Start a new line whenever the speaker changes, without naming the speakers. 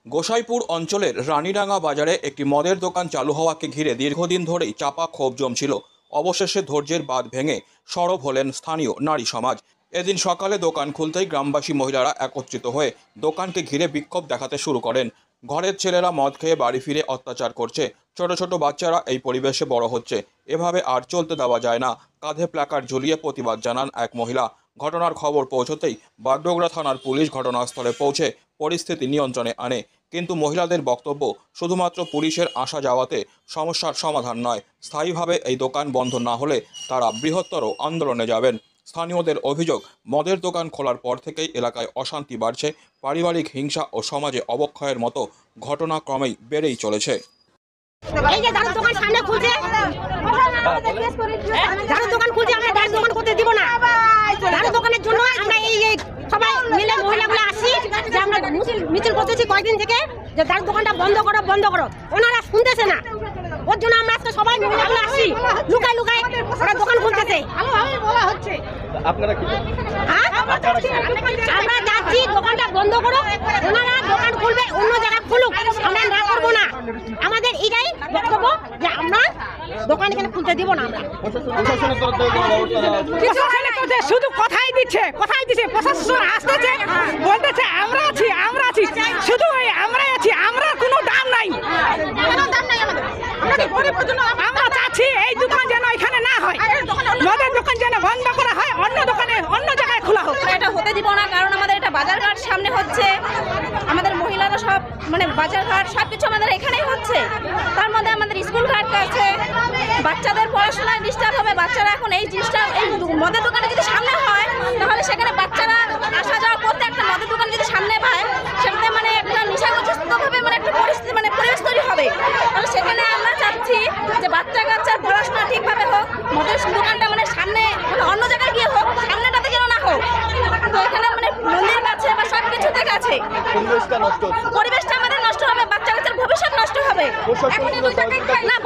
গোসাইপুর অঞ্চলের রানীডাঙ্গা বাজারে একটি মদের দোকান চালু হওয়াকে ঘিরে দীর্ঘদিন ধরেই চাপা ক্ষোভ জমছিল। অবশেষে ধৈর্যের বাঁধ ভেঙে সরব হলেন স্থানীয় নারী সমাজ। এদিন সকালে দোকান খুলতেই গ্রামবাসী মহিলারা একত্রিত হয়ে দোকানকে ঘিরে বিক্ষোভ দেখাতে শুরু করেন। ঘরের ছেলেরা মদ খেয়ে বাড়ি ফিরে অত্যাচার করছে, ছোট ছোট বাচ্চারা এই পরিবেশে বড় হচ্ছে, এভাবে আর চলতে দেওয়া যায় না। কাঁধে প্ল্যাকার্ড ঝুলিয়ে প্রতিবাদ জানান এক মহিলা। ঘটনার খবর পৌঁছতেই বাগডোগরা থানার পুলিশ ঘটনাস্থলে পৌঁছে পরিস্থিতি নিয়ন্ত্রণে আনে। কিন্তু মহিলাদের বক্তব্য, শুধুমাত্র পুলিশের আসা যাওয়াতে সমস্যার সমাধান নয়। স্থায়ীভাবে এই দোকান বন্ধ না হলে তারা বৃহত্তর আন্দোলনে যাবেন। স্থানীয়দের অভিযোগ, মদের দোকান খোলার পর থেকেই এলাকায় অশান্তি বাড়ছে, পারিবারিক হিংসা ও সমাজে অবক্ষয়ের মতো ঘটনা ক্রমেই বেড়েই চলেছে।
এই যে দারুর দোকান সামনে খুলছে, দারুর দোকান খুলছে, আমরা দারুর দোকান করতে দিব না। দারুর দোকানের জন্য আমরা এই সবাই মিলে মহিলাগুলো আসি যে আমরা মিছিল করতেছি কয়েকদিন থেকে যে দারুর দোকানটা বন্ধ করো বন্ধ করো, ওনারা শুনতেছে না। ওর জন্য আমরা আজকে সবাই মহিলাগুলো আসি, লুকায় লুকায় ওরা দোকান খুলতেছে।
আপনারা কি
আমরা যাচ্ছি দোকানটা বন্ধ করো, ওনারা দোকান খুলবে অন্য জায়গায় খুলুক, আমরা না করবো না। আমাদের এটাই বক্তব্য যে আমরা দোকান এখানে খুলতে দিব না। আমরা
প্রশাসনের তরফ থেকে কোনো ব্যবস্থা নেওয়া হচ্ছে?
শুধু কথাই দিচ্ছে প্রশাসন আসতেছে, বলতেছে আমরা আছি শুধু আমরাই আছি, আমরা কোনো দাম নাই। আমরা চাচ্ছি এই দোকান যেন এখানে না হয়, মদের দোকান যেন বন্ধ করা হয়, অন্য জায়গায় খোলা হোক।
এটা হতে দিব না, কারণ আমাদের এটা বাজারঘাট সামনে হচ্ছে, আমাদের মহিলারা সব মানে বাজারঘাট সবকিছু আমাদের এখানেই হচ্ছে। তার মধ্যে আমাদের স্কুল ঘাট আছে, বাচ্চাদের পড়াশোনায় ডিস্টার্ব হবে। বাচ্চারা এখন এই জিনিসটা এই মদের দোকানে যদি সামনে হয়, তাহলে সেখানে বাচ্চারা আসা যাওয়া করতে একটা মদের দোকান যদি সামনে পায়, সেখানে মানে একটা নেশাগ্রস্তভাবে মানে একটা পরিস্থিতি মানে পরিবেশ তৈরি হবে। তাহলে সেখানে আমরা চাচ্ছি যে বাচ্চা কাচ্চার পড়াশোনা ঠিকভাবে হোক, মদের দোকানটা মানে সামনে মানে অন্য জায়গায় গিয়ে হোক, সামনেটাতে যেন না হোক। তো এখানে মানে মন্দির কাছে বা সব কিছুতে কাছে
পরিবেশটা নষ্ট হচ্ছে।
পরিবেশটা আমাদের নষ্ট হবে, বাচ্চা কাচ্চার ভবিষ্যৎ নষ্ট হবে।
প্রশাসন কোনো সহযোগিতা
না